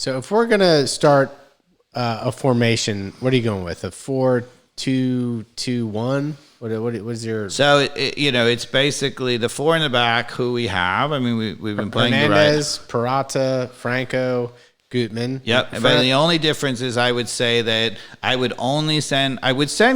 So if we're gonna start a formation, what are you going with? A 4-2-2-1? What was your? So it's basically the four in the back who we have. I mean, we've been playing Hernandez, Peralta, Franco, Gutman. Yep. But the only difference is I would say that I would send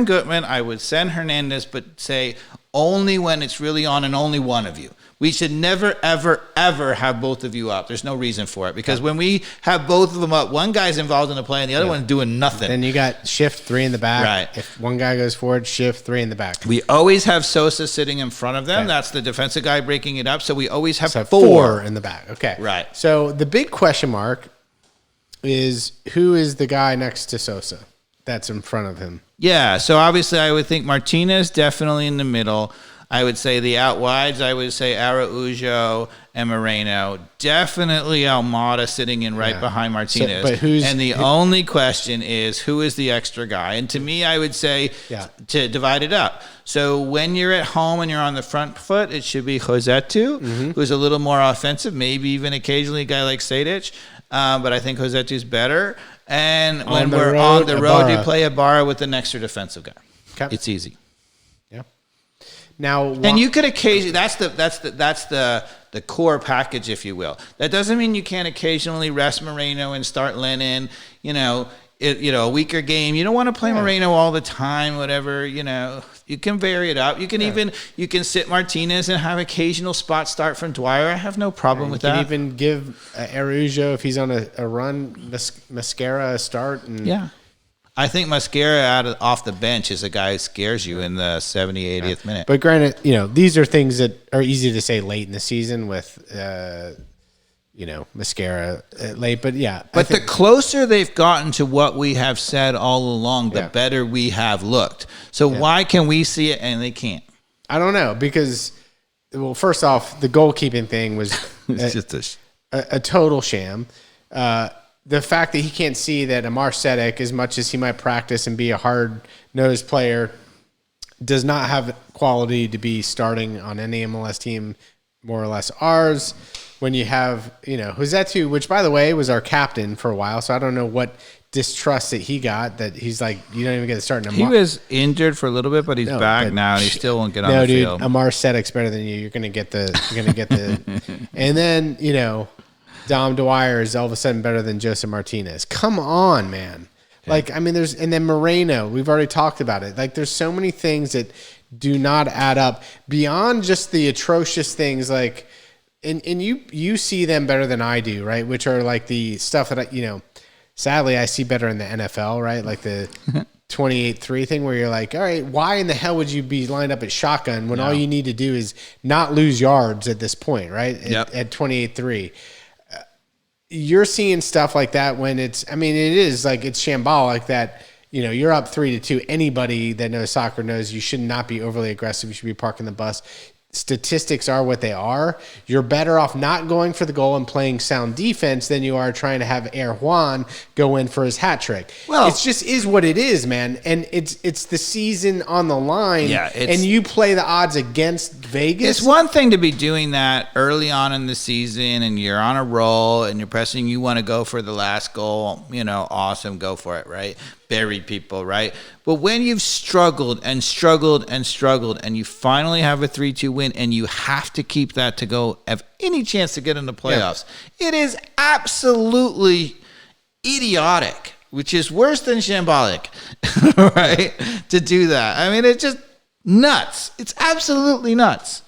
Gutman, I would send Hernandez, but say only when it's really on and only one of you. We should never, ever, ever have both of you up. There's no reason for it because when we have both of them up, one guy's involved in the play and the other one's doing nothing. Then you got shift 3 in the back. Right. If one guy goes forward, shift 3 in the back. We always have Sosa sitting in front of them. Okay. That's the defensive guy breaking it up. So we always have 4 in the back. Okay. Right. So the big question mark is who is the guy next to Sosa that's in front of him? Yeah. So obviously I would think Martinez definitely in the middle. I would say the out wides, I would say Araujo and Moreno. Definitely Almada sitting in right behind Martinez. So, but only question is who is the extra guy? And to me, I would say to divide it up. So when you're at home and you're on the front foot, it should be Josetu, who's a little more offensive, maybe even occasionally a guy like Sejdic. But I think Josetu's better. And when we're on the road, you play Ibarra with an extra defensive guy. Okay. It's easy. Now, and you could occasionally that's the core package, if you will. That doesn't mean you can't occasionally rest Moreno and start Lennon. A weaker game. You don't want to play Moreno all the time. Whatever. You can vary it up. You can you can sit Martinez and have occasional spot start from Dwyer. I have no problem with that. You can even give Araujo if he's on a run, Mascara a start. And I think Mascara off the bench is a guy who scares you in the 70th, 80th minute. But granted, these are things that are easy to say late in the season with, Mascara late. But But the closer they've gotten to what we have said all along, the better we have looked. So why can we see it and they can't? I don't know because, well, first off, the goalkeeping thing was just a total sham. The fact that he can't see that Amar Sedek, as much as he might practice and be a hard-nosed player, does not have quality to be starting on any MLS team, more or less ours. When you have, Josetu, which, by the way, was our captain for a while, so I don't know what distrust that he got, that he's like, you don't even get to start in He was injured for a little bit, but he's back now, and he still won't get on the field. Amar Sedek's better than you. You're going to get the and then, Dom Dwyer is all of a sudden better than Joseph Martinez. Come on, man. Okay. And then Moreno, we've already talked about it. There's so many things that do not add up beyond just the atrocious things and you see them better than I do, right? Which are the stuff that sadly I see better in the NFL, right? Like the 28-3 thing where you're like, all right, why in the hell would you be lined up at shotgun when all you need to do is not lose yards at this point, right? At 28-3. You're seeing stuff like that when it's shambolic that, you're up 3-2. Anybody that knows soccer knows you should not be overly aggressive. You should be parking the bus. Statistics are what they are. You're better off not going for the goal and playing sound defense than you are trying to have Air Juan go in for his hat trick. Well, it just is what it is, man. And it's the season on the line. Yeah, and you play the odds against Vegas. It's one thing to be doing that early on in the season and you're on a roll and you're pressing, you want to go for the last goal, awesome, go for it, right? Bury people, right? But when you've struggled and struggled and struggled and you finally have a 3-2 win and you have to keep that to go have any chance to get in the playoffs, it is absolutely idiotic, which is worse than shambolic, right? To do that. I mean, it's just nuts. It's absolutely nuts.